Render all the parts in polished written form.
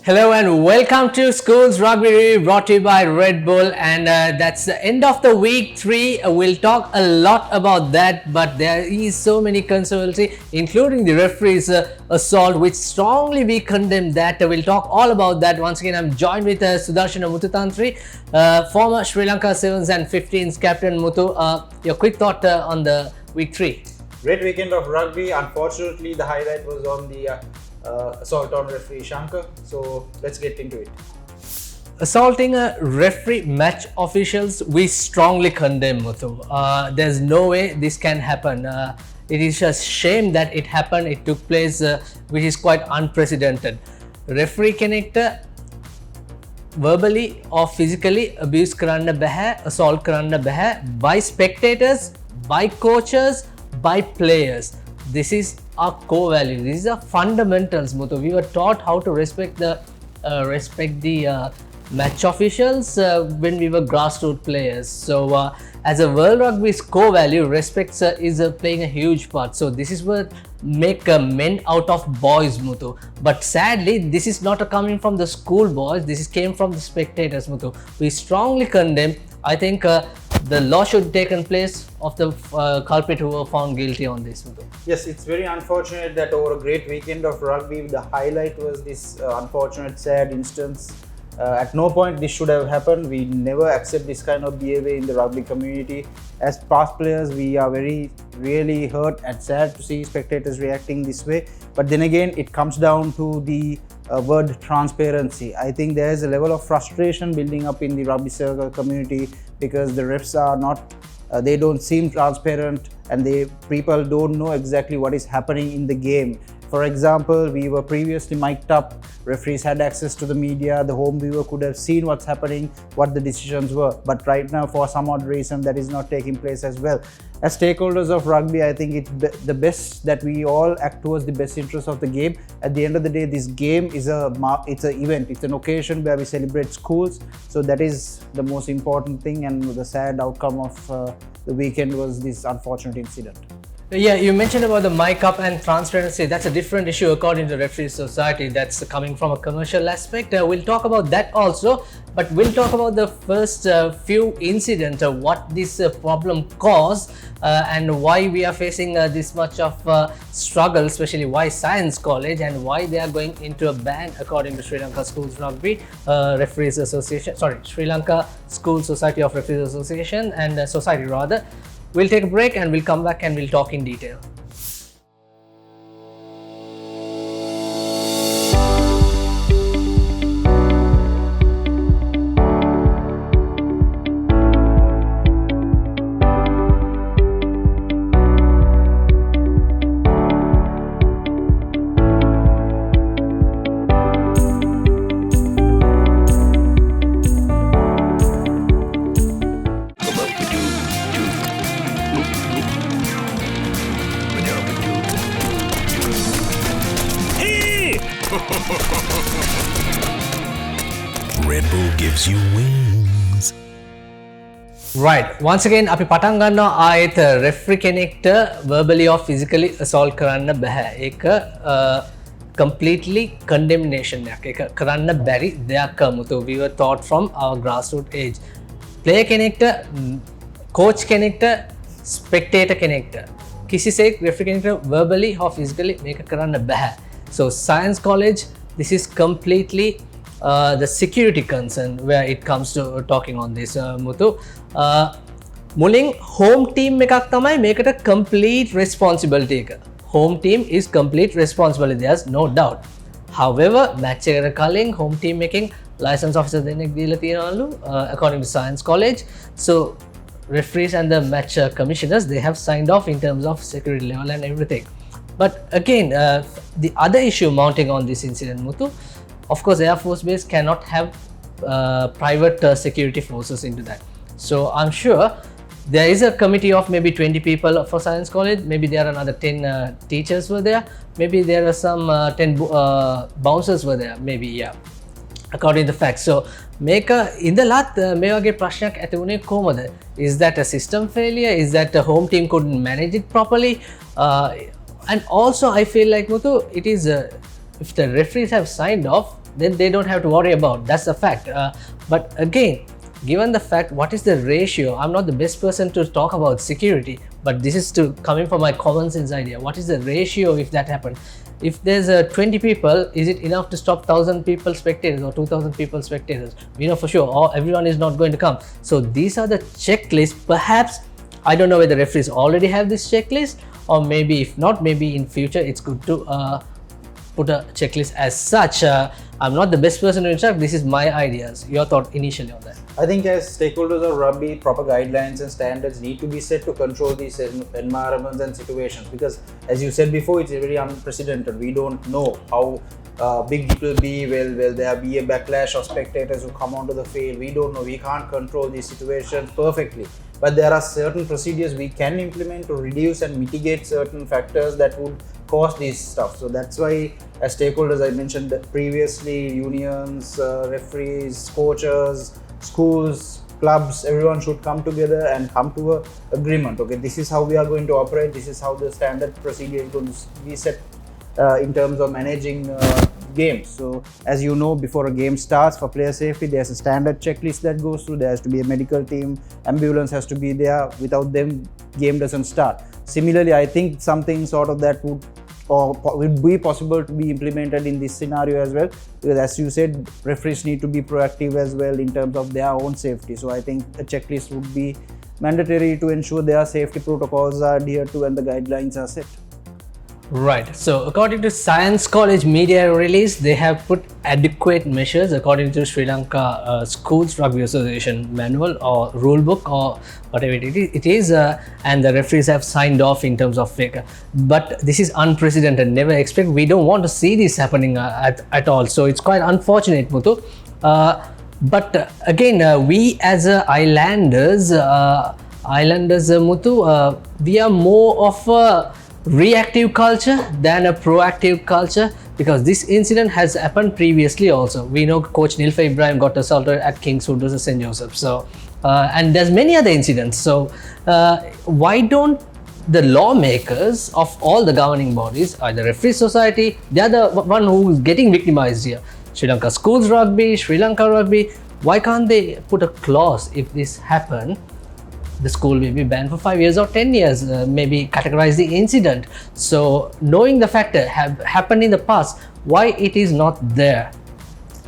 Hello and welcome to Schools Rugby League, brought to you by Red Bull, and that's the end of the week 3. We'll talk a lot about that, but there is so many controversy, including the referee's assault, which strongly we condemn that. We'll talk all about that. Once again, I'm joined with Sudharshana Muthuthantri, former Sri Lanka 7s and 15s captain. Muthu, your quick thought on the week 3. Great weekend of rugby. Unfortunately, the highlight was on the assault on referee Shankar. So let's get into it. Assaulting a referee, match officials, we strongly condemn, Muthu. There's no way this can happen. It is a shame that it happened. It took place, which is quite unprecedented. Referee connector verbally or physically abuse karanna baha, assault karanna baha by spectators, by coaches, by players. This is our core value. These are fundamentals, Muthu. We were taught how to respect the match officials when we were grassroots players. So as a World Rugby's core value, respect is playing a huge part. So this is what make men out of boys, Muthu. But sadly, this is not coming from the school boys. This came from the spectators, Muthu. We strongly condemn. I think the law should take in place of the culprit who were found guilty on this. Yes, it's very unfortunate that over a great weekend of rugby, the highlight was this unfortunate, sad instance. At no point this should have happened. We never accept this kind of behavior in the rugby community. As past players, we are really hurt and sad to see spectators reacting this way. But then again, it comes down to the word transparency. I think there is a level of frustration building up in the rugby circle community because the refs are not, they don't seem transparent, and people don't know exactly what is happening in the game. For example, we were previously mic'd up, referees had access to the media, the home viewer could have seen what's happening, what the decisions were. But right now, for some odd reason, that is not taking place as well. As stakeholders of rugby, I think it's the best that we all act towards the best interest of the game. At the end of the day, this game is it's an event, it's an occasion where we celebrate schools. So that is the most important thing, and the sad outcome of the weekend was this unfortunate incident. Yeah, you mentioned about the mic up and transparency. That's a different issue according to Referee Society. That's coming from a commercial aspect. We'll talk about that also, but we'll talk about the first few incidents, what this problem caused and why we are facing this much of struggle, especially why Science College and why they are going into a ban according to Sri Lanka Schools Rugby Referees Association, Sri Lanka School Society of Referees Association and Society rather. We'll take a break and we'll come back and we'll talk in detail. Red Bull gives you wings. Right. Once again, අපි පටන් ගන්නවා ආයෙත් referee කෙනෙක්ට verbally or physically assault කරන්න බෑ. ඒක completely condemnation එකක්. ඒක කරන්න බැරි දෙයක් අමුතු. We were taught from our grassroots age. Player කෙනෙක්ට, coach කෙනෙක්ට, spectator කෙනෙක්ට කිසිසේත් referee කෙනෙක්ට verbally or physically මේක කරන්න බෑ. So Science College, this is completely the security concern where it comes to talking on this, Muthu. Muling home team එකක් තමයි මේකට complete responsibility එක. Home team is complete responsibility, there's no doubt. However, match එකට කලින් home team එකෙන් license officer දෙන්නෙක් දීලා තියෙනවලු according to Science College. So referees and the match commissioners, they have signed off in terms of security level and everything. But again, the other issue mounting on this incident, Muthu, of course, Air Force Base cannot have private security forces into that. So I'm sure there is a committee of maybe 20 people for Science College. Maybe there are another 10 teachers were there. Maybe there are some 10 bouncers were there. Maybe, yeah, according to the facts. So මේක ඉඳලත් මේ වගේ ප්‍රශ්නයක් ඇති වුණේ කොහොමද? Is that a system failure? Is that the home team couldn't manage it properly? And also I feel like, Muthu, it is if the referees have signed off, then they don't have to worry about. That's the fact. But again, given the fact, what is the ratio? I'm not the best person to talk about security, but this is coming from my common sense idea. What is the ratio if that happened? If there's 20 people, is it enough to stop 1,000 people spectators or 2,000 people spectators? We know for sure everyone is not going to come. So these are the checklists. Perhaps, I don't know whether referees already have this checklist, or maybe if not, maybe in future it's good to put a checklist as such. I'm not the best person to instruct. This is my ideas. Your thought initially on that? I think as stakeholders of rugby, proper guidelines and standards need to be set to control these environments and situations, because as you said before, it's very unprecedented. We don't know how big it will be. Will there be a backlash of spectators who come onto the field? We don't know. We can't control these situations perfectly. But there are certain procedures we can implement to reduce and mitigate certain factors that would cause these stuff. So that's why, as stakeholders, I mentioned that previously, unions, referees, coaches, schools, clubs, everyone should come together and come to an agreement. Okay, this is how we are going to operate. This is how the standard procedure is going to be set in terms of managing games. So as you know, before a game starts, for player safety, there's a standard checklist that goes through. There has to be a medical team, ambulance has to be there. Without them, game doesn't start. Similarly, I think something sort of that would be possible to be implemented in this scenario as well, because as you said, referees need to be proactive as well in terms of their own safety. So I think a checklist would be mandatory to ensure their safety protocols are adhered to and the guidelines are set. Right. So according to Science College media release, they have put adequate measures according to Sri Lanka Schools Rugby Association manual or rule book or whatever it is, and the referees have signed off in terms of fake. But this is unprecedented. Never expect. We don't want to see this happening at all. So it's quite unfortunate, Muthu. But again, we as islanders, Muthu, we are more of a reactive culture than a proactive culture, because this incident has happened previously also. We know Coach Nilfa Ibrahim got assaulted at Kingswood versus St. Joseph. So and there's many other incidents. So why don't the lawmakers of all the governing bodies, the referee society, they are the one who's getting victimized here. Sri Lanka Schools Rugby, Sri Lanka Rugby, why can't they put a clause if this happen? The school may be banned for 5 years or 10 years, maybe categorize the incident. So knowing the factor have happened in the past, why it is not there?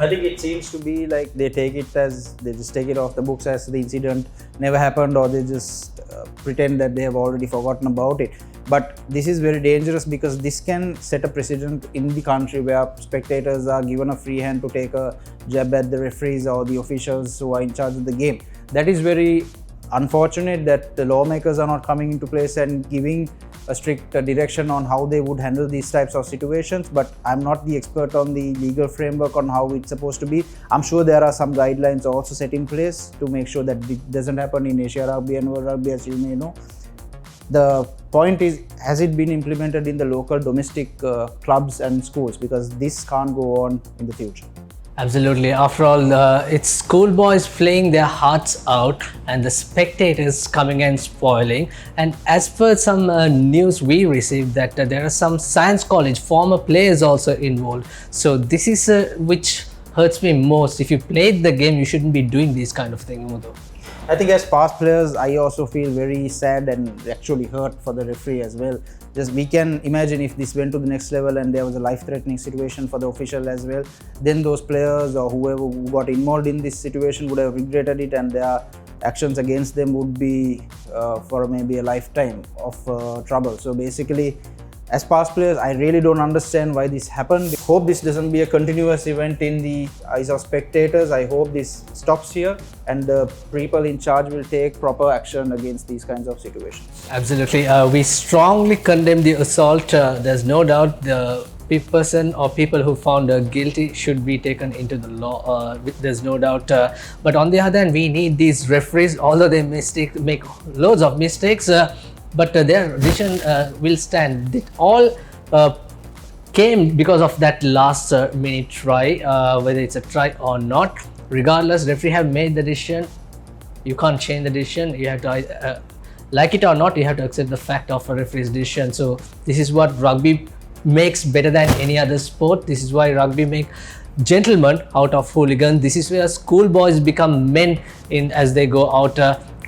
I think it seems to be like they just take it off the books as the incident never happened, or they just pretend that they have already forgotten about it. But this is very dangerous, because this can set a precedent in the country where spectators are given a free hand to take a jab at the referees or the officials who are in charge of the game. That is very unfortunate that the lawmakers are not coming into place and giving a strict direction on how they would handle these types of situations. But I'm not the expert on the legal framework on how it's supposed to be. I'm sure there are some guidelines also set in place to make sure that it doesn't happen in Asia Rugby and World Rugby, as you may know. The point is, has it been implemented in the local domestic clubs and schools? Because this can't go on in the future. Absolutely. After all, it's schoolboys playing their hearts out and the spectators coming and spoiling. And as per some news we received, that there are some Science College former players also involved. So this is which hurts me most. If you played the game, you shouldn't be doing these kind of things, Muthu. I think as past players, I also feel very sad and actually hurt for the referee as well. Just we can imagine if this went to the next level and there was a life-threatening situation for the official as well, then those players or whoever who got involved in this situation would have regretted it, and their actions against them would be for maybe a lifetime of trouble. So basically, as past players, I really don't understand why this happened. I hope this doesn't be a continuous event in the eyes of spectators. I hope this stops here and the people in charge will take proper action against these kinds of situations. Absolutely. We strongly condemn the assault. There's no doubt the person or people who found guilty should be taken into the law. There's no doubt. But on the other hand, we need these referees, although they make loads of mistakes, but their decision will stand. It all came because of that last minute try, whether it's a try or not. Regardless, referee have made the decision. You can't change the decision. You have to, like it or not, you have to accept the fact of a referee's decision. So this is what rugby makes better than any other sport. This is why rugby make gentlemen out of hooligans. This is where schoolboys become men as they go out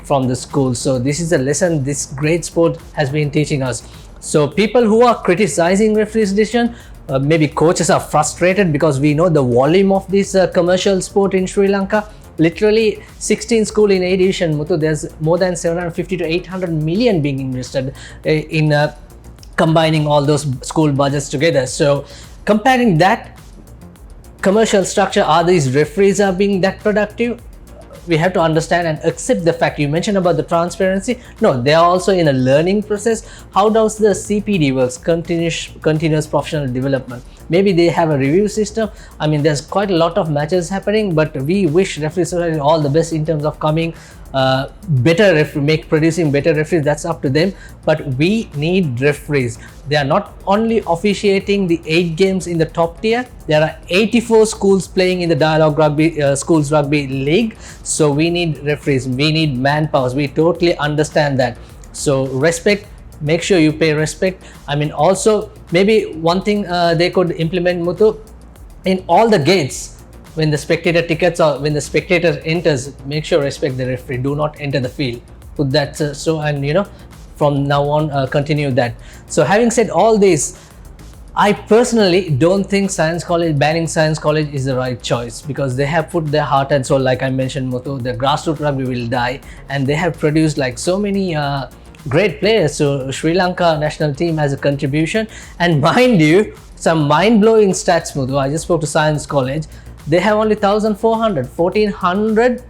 from the school. So this is a lesson this great sport has been teaching us. So people who are criticizing referee's decision, maybe coaches are frustrated because we know the volume of this commercial sport in Sri Lanka. Literally 16 school in A division, Muthu, there's more than 750 to 800 million being invested in combining all those school budgets together. So comparing that commercial structure, are these referees are being that productive? We have to understand and accept the fact. You mentioned about the transparency. No, they are also in a learning process. How does the CPD works, continuous professional development? Maybe they have a review system. I mean, there's quite a lot of matches happening, but we wish referee society all the best in terms of coming better producing better referees. That's up to them, but we need referees. They are not only officiating the 8 games in the top tier. There are 84 schools playing in the Dialog Schools Rugby League. So we need referees, we need manpowers. We totally understand that. So respect, make sure you pay respect. I mean, also maybe one thing they could implement, Muthu, in all the gates, when the spectator tickets or when the spectator enters, make sure respect the referee. Do not enter the field. Put that and from now on continue that. So having said all this, I personally don't think banning Science College is the right choice, because they have put their heart and soul, like I mentioned, Muthu, the grassroots rugby will die, and they have produced like so many great players. So Sri Lanka national team has a contribution, and mind you, some mind-blowing stats, Muthu. I just spoke to Science College. They have only 1,400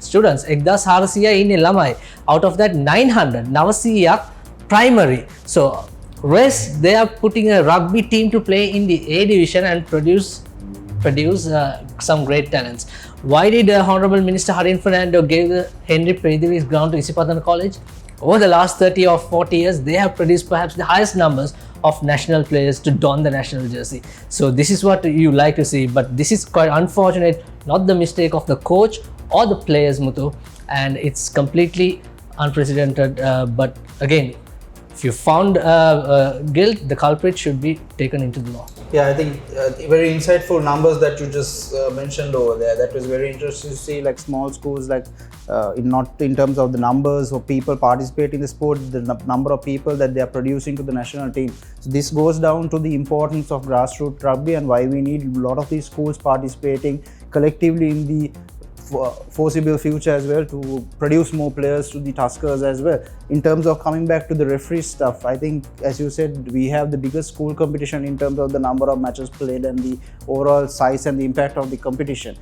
students. 1,400 in lamai. Out of that, 900 900 primary. So rest, they are putting a rugby team to play in the A division and produce some great talents. Why did Honorable Minister Harin Fernando gave the Henry Pediris ground to Isipatana College? Over the last 30 or 40 years, they have produced perhaps the highest numbers of national players to don the national jersey. So this is what you like to see, but this is quite unfortunate, not the mistake of the coach or the players, Muthu, and it's completely unprecedented. But again, if you found guilt, the culprit should be taken into the law. Yeah, I think very insightful numbers that you just mentioned over there. That was very interesting to see, like small schools, like not in terms of the numbers of people participating in the sport, the number of people that they are producing to the national team. So this goes down to the importance of grassroots rugby and why we need a lot of these schools participating collectively in the foreseeable future as well, to produce more players to the Tuskers as well. In terms of coming back to the referee stuff, I think, as you said, we have the biggest school competition in terms of the number of matches played and the overall size and the impact of the competition.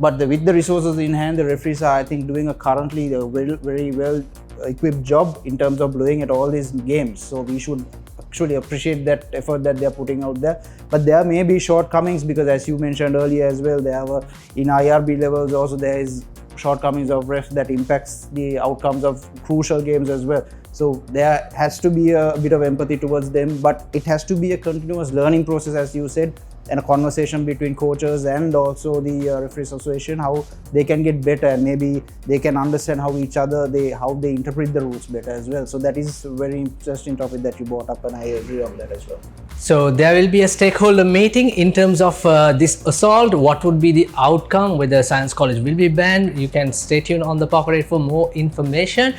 But with the resources in hand, the referees are, I think, doing currently a very well equipped job in terms of blowing at all these games. So we should actually appreciate that effort that they are putting out there. But there may be shortcomings, because as you mentioned earlier as well, there are in IRB levels also there is shortcomings of refs that impacts the outcomes of crucial games as well. So there has to be a bit of empathy towards them, but it has to be a continuous learning process, as you said, and a conversation between coaches and also the referees association, how they can get better, and maybe they can understand how each other how they interpret the rules better as well. So that is a very interesting topic that you brought up, and I agree on that as well. So there will be a stakeholder meeting in terms of this assault. What would be the outcome? Whether Science College will be banned? You can stay tuned on the Papare for more information.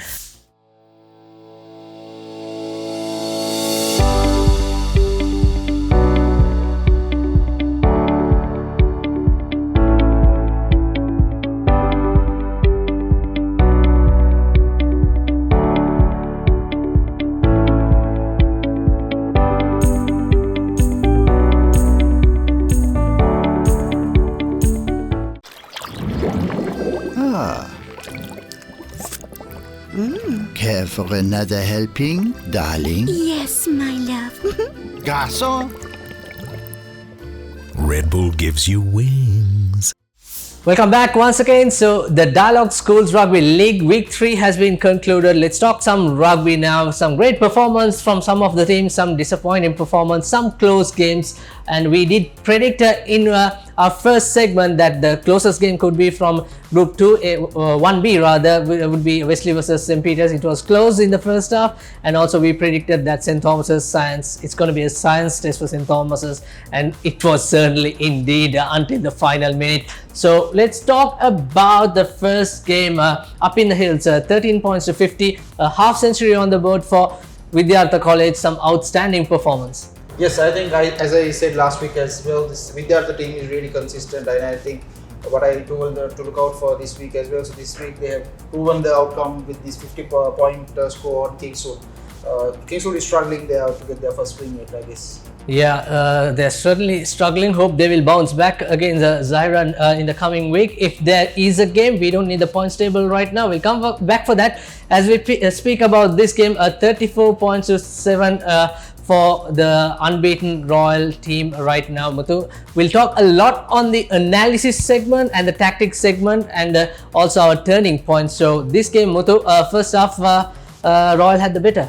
Care for another helping, darling? Yes, my love. Garçon? Red Bull gives you wings. Welcome back once again. So the Dialog Schools Rugby League Week 3 has been concluded. Let's talk some rugby now. Some great performance from some of the teams, some disappointing performance, some close games. and we did predict in our first segment that the closest game could be from Group 1B rather, would be Wesley versus St. Peter's. It was close in the first half, and also we predicted that St. Thomas's Science, it's going to be a science test for St. Thomas's, and it was certainly indeed until the final minute. So let's talk about the first game up in the hills. 13 points to 50, a half century on the board for Vidyartha College, some outstanding performance. Yes, I think as I said last week as well, this Vidyartha team is really consistent, and I think what I told to look out for this week as well. So this week they have proven the outcome with this 50-point score on Kingswood. Kingswood is struggling there to get their first win yet, I guess. Yeah, they're certainly struggling. Hope they will bounce back against Zyra in the coming week. If there is a game, we don't need the points table right now. We'll come back for that as we speak about this game. 34 points to 7 for the unbeaten Royal team right now, Muthu. We'll talk a lot on the analysis segment and the tactics segment, and also our turning points. So this game, Muthu, first half, Royal had the better.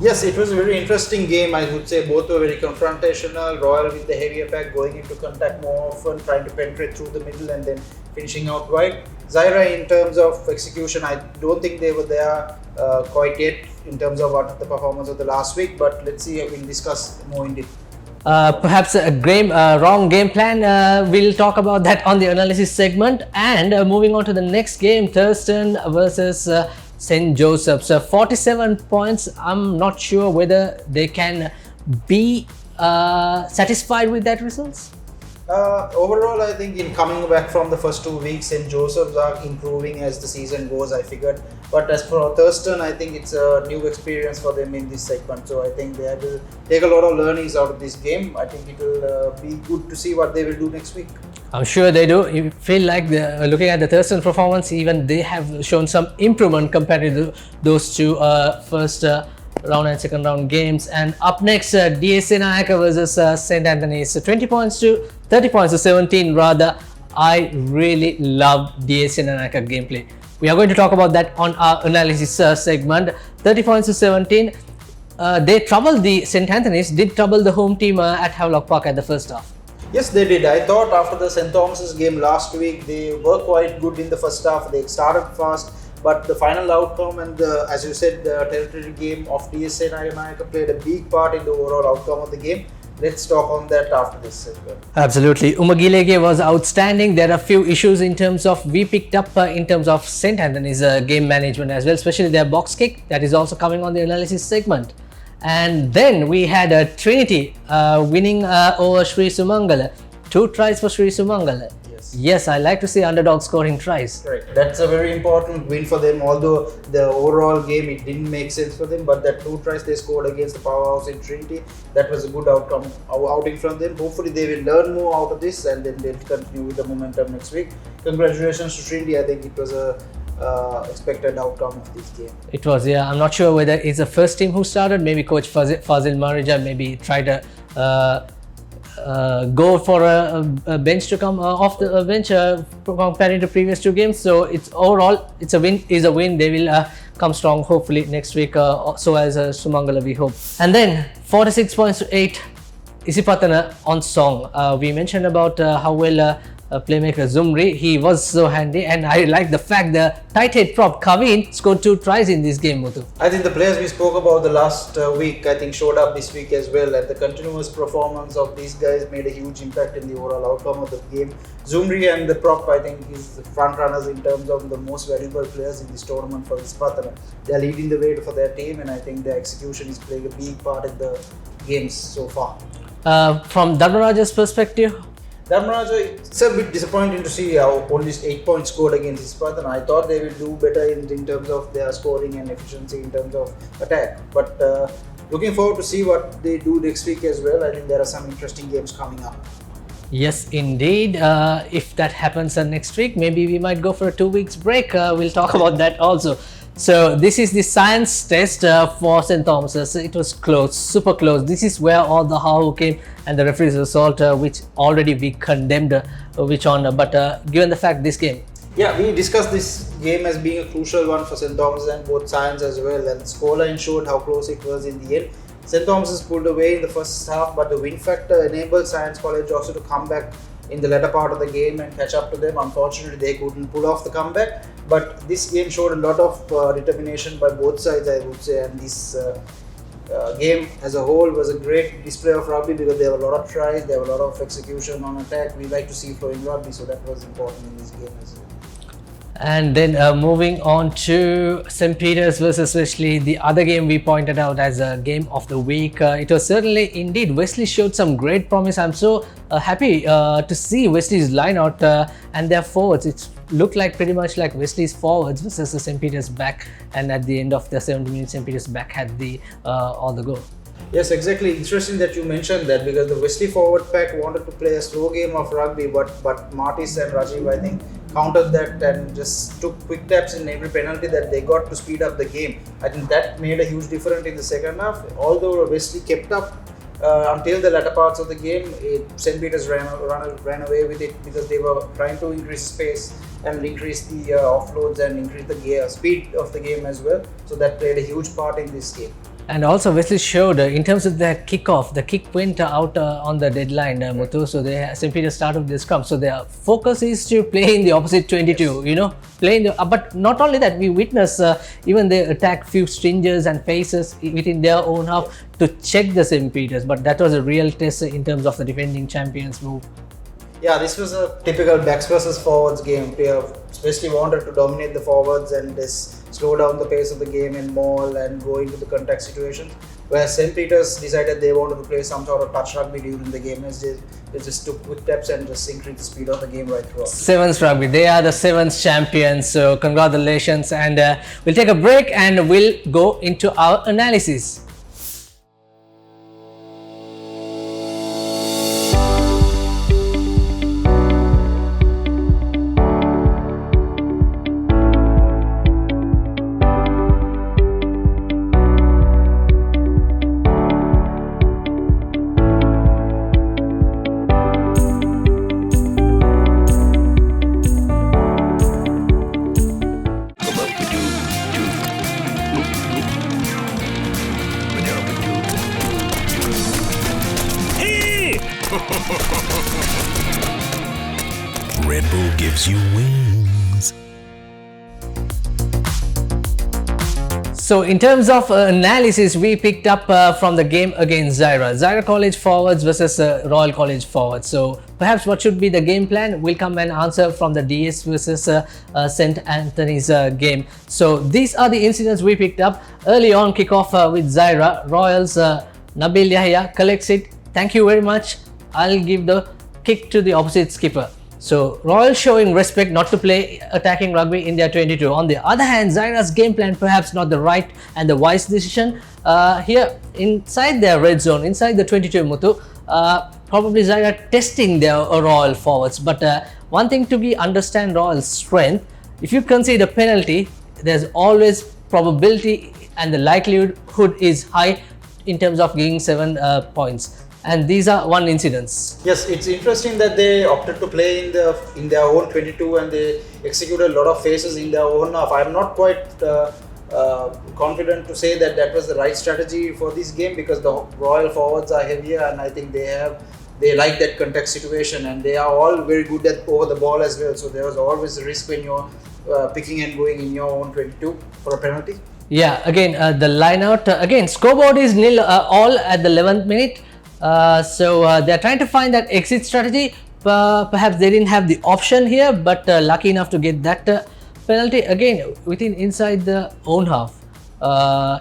Yes, it was a very interesting game. I would say both were very confrontational. Royal with the heavier pack going into contact more often, trying to penetrate through the middle and then finishing out wide. Zyra, in terms of execution, I don't think they were there quite yet in terms of what the performance of the last week, but let's see, we'll discuss more in depth. Perhaps a wrong game plan. We'll talk about that on the analysis segment. And moving on to the next game, Thurston versus St. Joseph's. 47 points. I'm not sure whether they can be satisfied with that results. Overall, I think in coming back from the first 2 weeks, St. Joseph's are improving as the season goes, I figured. But as for Thurston, I think it's a new experience for them in this segment. So I think they will take a lot of learnings out of this game. I think it will be good to see what they will do next week. I'm sure they do. You feel like looking at the Thurston performance, even they have shown some improvement compared to those two first round and second round games. And up next, DSA Nayaka versus St. Anthony's. 30 points to 17 rather. I really love DSA Nayaka gameplay. We are going to talk about that on our analysis segment. 30 points to 17. They troubled the St. Anthony's, did trouble the home team at Havelock Park at the first half. Yes, they did. I thought after the St. Thomas's game last week, they were quite good in the first half. They started fast, but the final outcome and as you said, the territory game of DSA Nayaka played a big part in the overall outcome of the game. Let's talk on that after this as well. Absolutely. Umagilege was outstanding. There are a few issues in terms of we picked up in terms of St. Anthony's game management as well, especially their box kick. That is also coming on the analysis segment. And then we had Trinity winning over Sri Sumangala. 2 tries for Sri Sumangala. Yes, I like to see underdogs scoring tries. Correct. That's a very important win for them, although the overall game it didn't make sense for them, but that 2 tries they scored against the powerhouse in Trinity, that was a good outing from them. Hopefully they will learn more out of this and then they'll continue with the momentum next week. Congratulations to Trinity. I think it was a expected outcome of this game. It was, yeah. I'm not sure whether it's the first team who started. Maybe Coach Fazil Marija maybe tried to go for a bench to come off the bench comparing to previous 2 games. So it's overall, it's a win. Is a win. They will come strong hopefully next week. So as Sumangala, we hope. And then 46 points to 8. Isipatana on song. We mentioned about how well playmaker Zumri, he was so handy, and I like the fact the tight head prop Kavin scored 2 tries in this game, Muthu. I think the players we spoke about the last week, I think showed up this week as well, and the continuous performance of these guys made a huge impact in the overall outcome of the game. Zumri and the prop, I think, is the front runners in terms of the most valuable players in this tournament for Isipatana. They are leading the way for their team, and I think their execution is playing a big part in the games so far. From Dharmaraja's perspective, Dharmaraja, it's a bit disappointing to see how only 8 points scored against Isipatana. I thought they will do better in terms of their scoring and efficiency in terms of attack. But looking forward to see what they do next week as well. I think there are some interesting games coming up. Yes, indeed. If that happens next week, maybe we might go for a 2 weeks break. We'll talk about that also. So this is the science test for St. Thomas's. It was close, super close. This is where all the how came and the referee's result, which already we condemned, but given the fact this game. Yeah, we discussed this game as being a crucial one for St. Thomas's and both sides as well, and the scoreline showed how close it was in the end. St. Thomas's pulled away in the first half, but the win factor enabled Science College also to come back in the latter part of the game and catch up to them. Unfortunately, they couldn't pull off the comeback, but this game showed a lot of determination by both sides, I would say, and this game as a whole was a great display of rugby because there were a lot of tries, there were a lot of execution on attack. We like to see flowing rugby, so that was important in this game as well. And then moving on to St. Peter's versus Wesley, the other game we pointed out as a game of the week. It was certainly indeed, Wesley showed some great promise. I'm so happy to see Wesley's line out and their forwards. It looked like pretty much like Wesley's forwards versus the St. Peter's back, and at the end of the 70 minutes, St. Peter's back had the all the go. Yes, exactly. Interesting that you mentioned that because the Wesley forward pack wanted to play a slow game of rugby, but Martis and Rajiv, I think, countered that and just took quick taps in every penalty that they got to speed up the game. I think that made a huge difference in the second half. Although Wesley kept up until the latter parts of the game, St. Peter's ran away with it because they were trying to increase space and increase the offloads and increase the speed of the game as well. So that played a huge part in this game. And also Wesley showed in terms of their kickoff, the kick went out on the deadline, Muthu. So St. Peter's started this scrum. So their focus is to play in the opposite 22, you know, play in the, but not only that, we witness even they attack few stringers and faces within their own half to check the St. Peter's. But that was a real test in terms of the defending champions move. Yeah, this was a typical backs versus forwards game. Wesley wanted to dominate the forwards and slow down the pace of the game and maul and go into the contact situations. Whereas St. Peter's decided they wanted to play some sort of touch rugby during the game. They just took quick steps and just increased the speed of the game right throughout. Sevens rugby, they are the sevens champions. So congratulations, and we'll take a break and we'll go into our analysis. Red Bull gives you wings. So in terms of analysis, we picked up from the game against Zaira College forwards versus Royal College forwards. So perhaps what should be the game plan? We'll come and answer from the DS versus St. Anthony's game. So these are the incidents we picked up early on. Kickoff with Zaira. Royals, Nabil Yahya collects it. Thank you very much. I'll give the kick to the opposite skipper. So Royal showing respect not to play attacking rugby in their 22. On the other hand, Zaira's game plan perhaps not the right and the wise decision. Here inside their red zone, inside the 22 Muthu, probably Zaira testing their Royal forwards. But one thing to be understand Royal's strength, if you concede a penalty, there's always probability and the likelihood is high in terms of getting 7 points. And these are one incidents. Yes, it's interesting that they opted to play in their own 22 and they executed a lot of phases in their own half. I'm not quite confident to say that was the right strategy for this game because the Royal forwards are heavier and I think they like that contact situation and they are all very good at over the ball as well. So there was always a risk when you're picking and going in your own 22 for a penalty. Yeah, again the line out, again scoreboard is nil all at the 11th minute. So they're trying to find that exit strategy. Perhaps they didn't have the option here, but lucky enough to get that penalty. Again, inside the own half,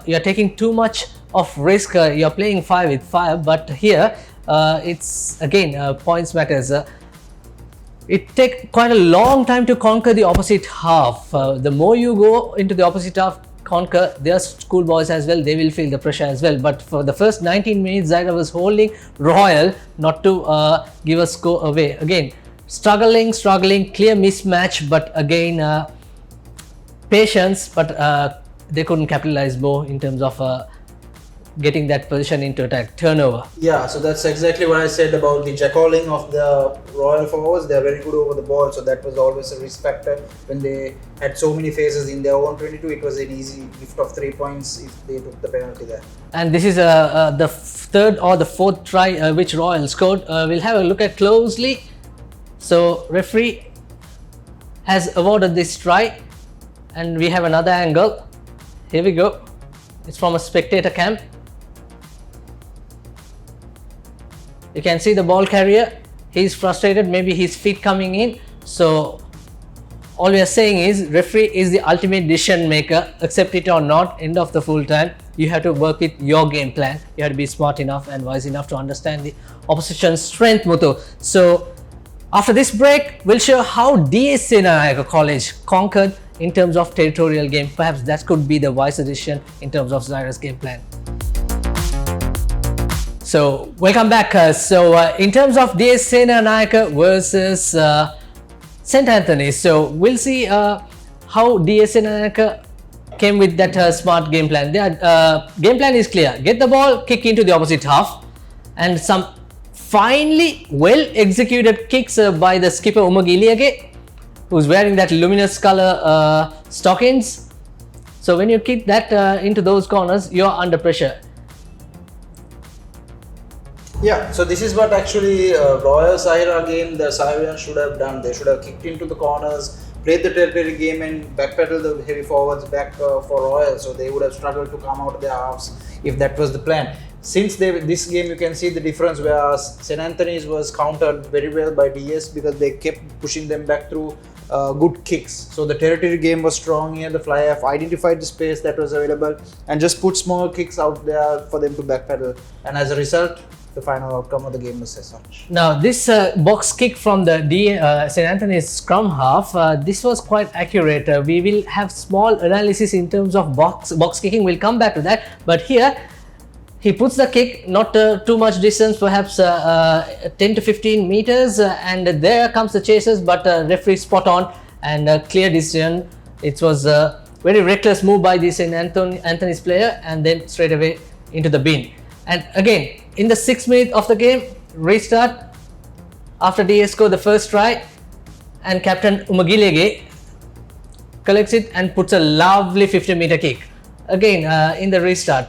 you're taking too much of risk. You're playing 5 with 5, but here it's again points matters. It takes quite a long time to conquer the opposite half. The more you go into the opposite half, conquer their schoolboys as well, they will feel the pressure as well. But for the first 19 minutes, Zaira was holding Royal not to give a score away. Again, struggling, clear mismatch, but again patience, but they couldn't capitalize more in terms of getting that position into attack, turnover. Yeah, so that's exactly what I said about the jackalling of the Royal forwards. They're very good over the ball, so that was always a risk factor. When they had so many phases in their own 22, it was an easy gift of 3 points if they took the penalty there. And this is the third or the fourth try which Royal scored. We'll have a look at closely. So referee has awarded this try, and we have another angle. Here we go. It's from a spectator camp. You can see the ball carrier. He's frustrated, maybe his feet coming in. So all we are saying is referee is the ultimate decision maker. Accept it or not, end of the full time. You have to work with your game plan. You have to be smart enough and wise enough to understand the opposition's strength, Muthu. So after this break, we'll show how DS Senanayaka College conquered in terms of territorial game. Perhaps that could be the wiser decision in terms of Zaira's game plan. So welcome back. In terms of DS Senanayaka versus St. Anthony's, so we'll see how DS Senanayaka came with that smart game plan. Their game plan is clear: get the ball, kick into the opposite half, and some finely well executed kicks by the skipper Umagiliage, who's wearing that luminous color stockings. So when you kick that into those corners, you're under pressure. Yeah, so this is what actually Royal Zaira game the Zairians should have done. They should have kicked into the corners, played the territory game and backpedaled the heavy forwards back for Royal. So they would have struggled to come out of their halves if that was the plan. Since this game, you can see the difference, whereas St. Anthony's was countered very well by DS because they kept pushing them back through good kicks. So the territory game was strong here. The fly-half identified the space that was available and just put small kicks out there for them to backpedal. And as a result, the final outcome of the game was as such. Now this box kick from the St. Anthony's scrum half, this was quite accurate. We will have small analysis in terms of box kicking. We'll come back to that. But here, he puts the kick not too much distance, perhaps 10 to 15 meters, and there comes the chasers, but referee spot on and clear decision. It was a very reckless move by the St. Anthony's player, and then straight away into the bin. And again, in the 6th minute of the game, restart after DS scored the first try, and Captain Umagilege collects it and puts a lovely 50-meter kick. Again, in the restart,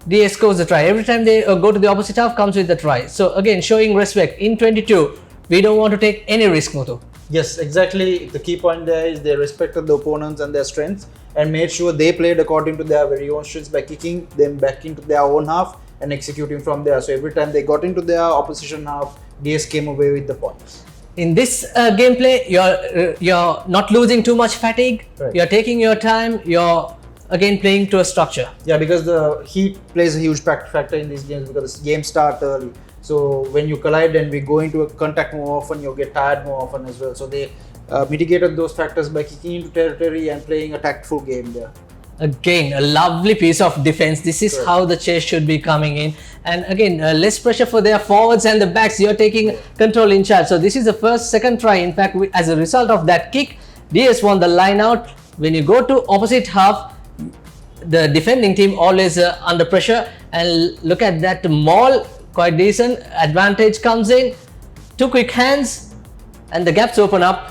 DS scores the try. Every time they go to the opposite half, comes with the try. So again, showing respect. In 22, we don't want to take any risk, Muthu. Yes, exactly. The key point there is they respected the opponents and their strengths and made sure they played according to their very own strengths by kicking them back into their own half and executing from there. So every time they got into their opposition half, DS came away with the points. In this gameplay, you're not losing too much fatigue. Right. You're taking your time. You're again playing to a structure. Yeah, because the heat plays a huge factor in these games because the game starts early. So when you collide and we go into a contact more often, you get tired more often as well. So they mitigated those factors by kicking into territory and playing a tactful game there. Again, a lovely piece of defense. This is Correct. how the chase should be coming in. And again, less pressure for their forwards and the backs. You're taking control in charge. So this is the second try. In fact, as a result of that kick, DS won the line out. When you go to opposite half, the defending team always under pressure, and look at that maul, quite decent. Advantage comes in, 2 quick hands, and the gaps open up.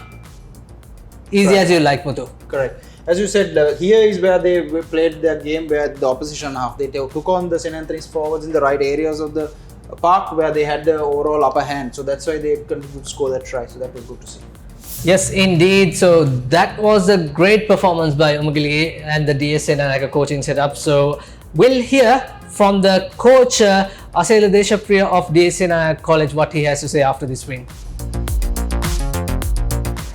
Easy Correct. as you like, Muthu. Correct. As you said, here is where they played their game, where the opposition half, they took on the St. Anthony's forwards in the right areas of the park where they had the overall upper hand. So that's why they continued to score that try. So that was good to see. Yes, indeed. So that was a great performance by Umagili and the DS Senanayaka coaching setup. So we'll hear from the coach Asela Deshapriya of DS Senanayaka College what he has to say after this win.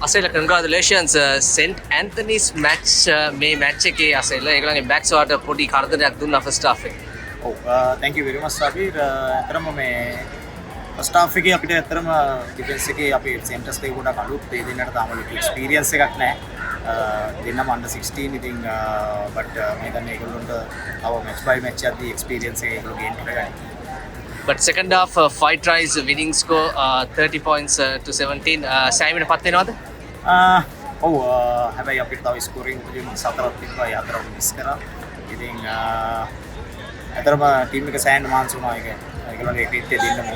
Asela, congratulations. St. Anthony's match May match එකේ Asela ඒගොල්ලන්ගේ backs වලට පොඩි කරදරයක් දුන්නා first half එකේ. thank you very much Saabir. ඇත්තටම මේ first half එකේ අපිට ඇත්තටම defense එකේ අපි centers දෙක ගොඩක් අලුත් ඒ දෙන්නට තාම experience එකක් නැහැ. දෙන්නම under 16 ඉතින් but මම හිතන්නේ ඒගොල්ලන්ට තව match by match යද්දී experience එක ඒගොල්ලෝ gain කරගන්න. But second half 5 tries winning score 30 points to 17. සෑමීමට පත් වෙනවද? හැබැයි අපිට තව scoring වලින් 4ක් තිබ්බා 4ක් මිස් කරා. ඉතින් ඇතරම ටීම් එක සෑහෙන මහන්සි වුණා ඒගොල්ලන්ගේ කීර්තිය දෙන්නම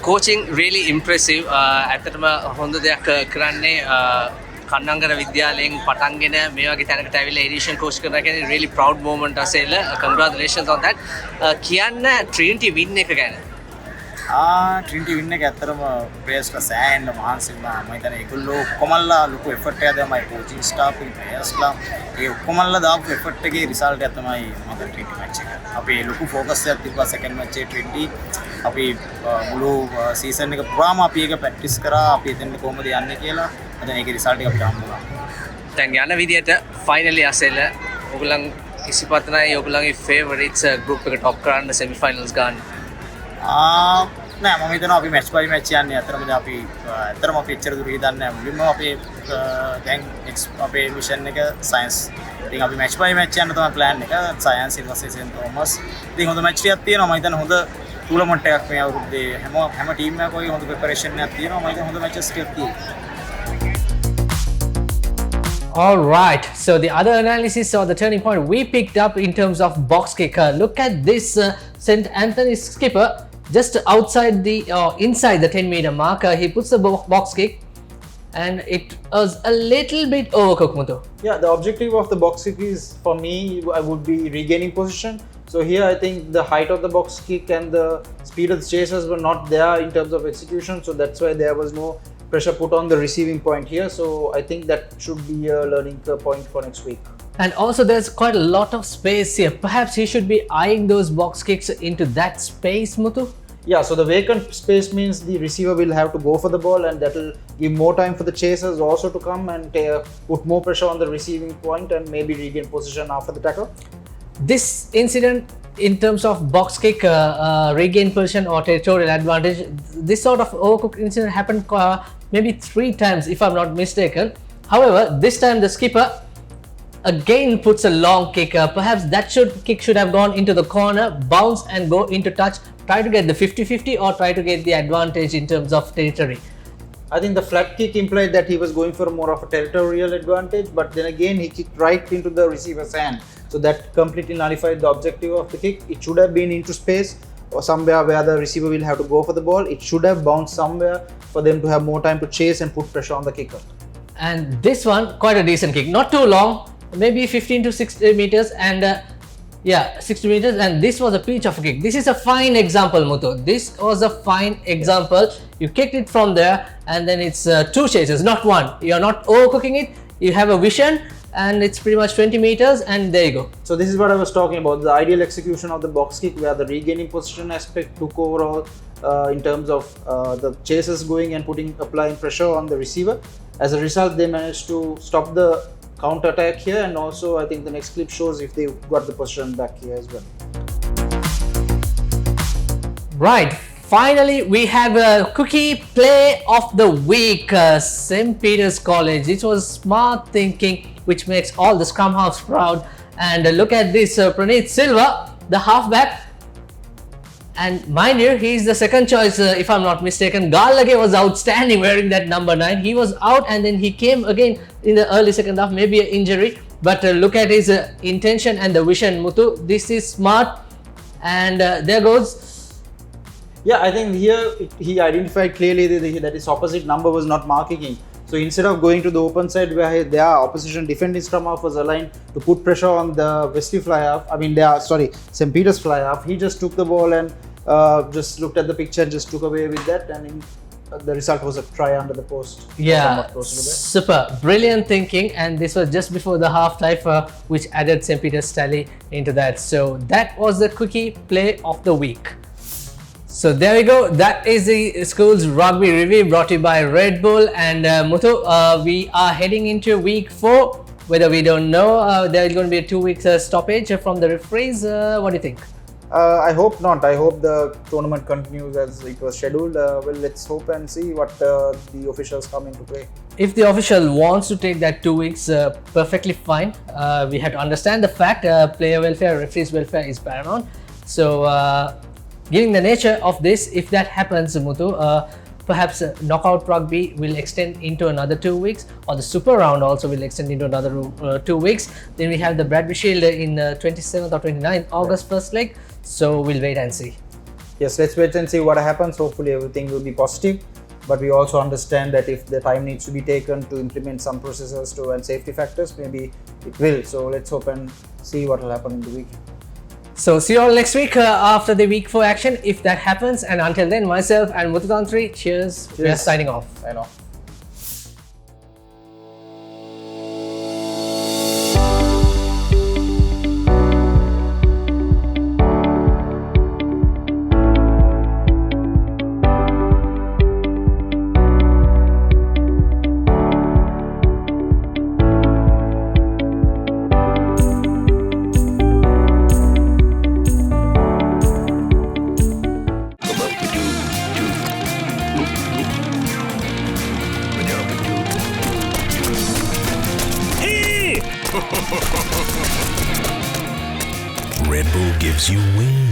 coaching really impressive. ඇත්තටම හොඳ දෙයක් කරන්නේ කන්නංගර විද්‍යාලයෙන් පටන්ගෙන මේ වගේ තැනකට ඇවිල්ලා එඩිෂන් කෝච් කරනවා කියන්නේ really proud moment අසෙල්ල. Congratulations on that. කියන්න Trinity win එක ගැන. ට්‍රිනිටි වින් එක ඇත්තටම ප්ලේයර්ස්ලා සෑහෙන මහන්සි වුණා. මම හිතන්නේ ඒගොල්ලෝ ඔක්කොමල්ලා ලොකු එෆර්ට් එකක් දැම්මයි කෝචින් ස්ටාෆ් එකේ ප්ලේයර්ස්ලා. ඒ ඔක්කොමල්ලා දාපු එෆර්ට් එකේ රිසල්ට් එක තමයි මම ට්‍රිනිටි මැච් එක. අපි ලොකු ෆෝකස් එකක් තිබ්බා සෙකන්ඩ් මැච් එකේ ට්‍රිනිටි. අපි මුළු සීසන් එක පුරාම අපි ඒක ප්‍රැක්ටිස් කරා. අපි එතෙන්ට කොහොමද යන්නේ කියලා. අද ඒකේ රිසල්ට් එක අපිට හම්බුණා. දැන් යන විදියට ෆයිනලි අසෙල්ල ඔයගොල්ලන් ඉසිපතනයි ඔයගොල්ලන්ගේ ෆේවරිට්ස් ගෲප් එක টপ කරන්න සෙමි ෆයිනල්ස් ගන්න. නෑ මම හිතනවා අපි මැච් බයි මැච් යන්නේ අතරම අපි ඇත්තටම අපි එච්චර දුර හිතන්නේ නැහැ මුලින්ම අපේ දැන් අපේ මිෂන් එක සයන්ස් ඉතින් අපි මැච් බයි මැච් යන්න තමයි ප්ලෑන් එක සයන්ස් ඊට සෙන් තෝමස් ඉතින් හොඳ මැච් එකක් තියෙනවා මම හිතන්නේ හොඳ ටූර්නමන්ට් එකක් මේ අවුරුද්දේ හැම ටීම් එකක ඔය හොඳ ප්‍රෙපරේෂන් එකක් තියෙනවා මම හිතන්නේ හොඳ මැචස් ටිකක් තියෙනවා. All right, so the other analysis or the turning point we picked up in terms of box kick. Look at this St. Anthony's skipper just outside the inside the 10-meter marker. He puts the box kick and it was a little bit overcooked, Muthu. Yeah, the objective of the box kick is, for me, I would be regaining position. So here I think the height of the box kick and the speed of the chasers were not there in terms of execution. So that's why there was no pressure put on the receiving point here. So I think that should be a learning point for next week. And also there's quite a lot of space here. Perhaps he should be eyeing those box kicks into that space, Muthu? Yeah, so the vacant space means the receiver will have to go for the ball, and that will give more time for the chasers also to come and put more pressure on the receiving point and maybe regain position after the tackle. This incident in terms of box kick, regain position or territorial advantage, this sort of overcooked incident happened maybe 3 times if I'm not mistaken. However, this time the skipper again puts a long kick. Perhaps that kick should have gone into the corner, bounce and go into touch, try to get the 50-50 or try to get the advantage in terms of territory. I think the flat kick implied that he was going for more of a territorial advantage, but then again he kicked right into the receiver's hand. So that completely nullified the objective of the kick. It should have been into space or somewhere where the receiver will have to go for the ball. It should have bounced somewhere for them to have more time to chase and put pressure on the kicker. And this one, quite a decent kick. Not too long, maybe 15 to 60 meters and 60 meters, and this was a peach of a kick. This is a fine example, Muthu. This was a fine example. You kicked it from there and then it's 2 chases, not 1. You're not overcooking it. You have a vision and it's pretty much 20 meters and there you go. So this is what I was talking about, the ideal execution of the box kick where the regaining position aspect took overall in terms of the chasers going and applying pressure on the receiver. As a result, they managed to stop the counter attack here, and also I think the next clip shows if they got the position back here as well. Right, finally we have a cookie play of the week. St. Peter's College. It was smart thinking which makes all the scrum halves proud. And look at this, Praneeth Silva, the halfback. And mind you, he is the second choice if I'm not mistaken. Gallage was outstanding wearing that number 9. He was out and then he came again in the early second half, maybe an injury. But look at his intention and the vision, Muthu. This is smart. And there goes. Yeah, I think here he identified clearly that his opposite number was not marking him. So instead of going to the open side where their opposition defending scrum half was aligned to put pressure on the Wesley fly half, St. Peter's fly half, he just took the ball and just looked at the picture and just took away with that, and the result was a try under the post. Yeah, super. Brilliant thinking, and this was just before the half time which added St. Peter's tally into that. So that was the quickie play of the week. So there we go. That is the school's rugby review brought to you by Red Bull and Muthu. We are heading into week 4. Whether we don't know, there is going to be a 2 weeks stoppage from the referees. What do you think? I hope not. I hope the tournament continues as it was scheduled. Well, let's hope and see what the officials come into play. If the official wants to take that 2 weeks, perfectly fine. We have to understand the fact player welfare, referees welfare is paramount. So given the nature of this, if that happens, Muthu, perhaps knockout rugby will extend into another 2 weeks, or the super round also will extend into another 2 weeks. Then we have the Bradbury Shield in 27th or 29th August first leg. So we'll wait and see. Yes, let's wait and see what happens. Hopefully everything will be positive, but we also understand that if the time needs to be taken to implement some processes to and safety factors, maybe it will. So let's hope and see what will happen in the weekend. So see you all next week after the week 4 action, if that happens. And until then, myself and Muthuthantri, cheers. We are signing off. I know. Red Bull gives you wings.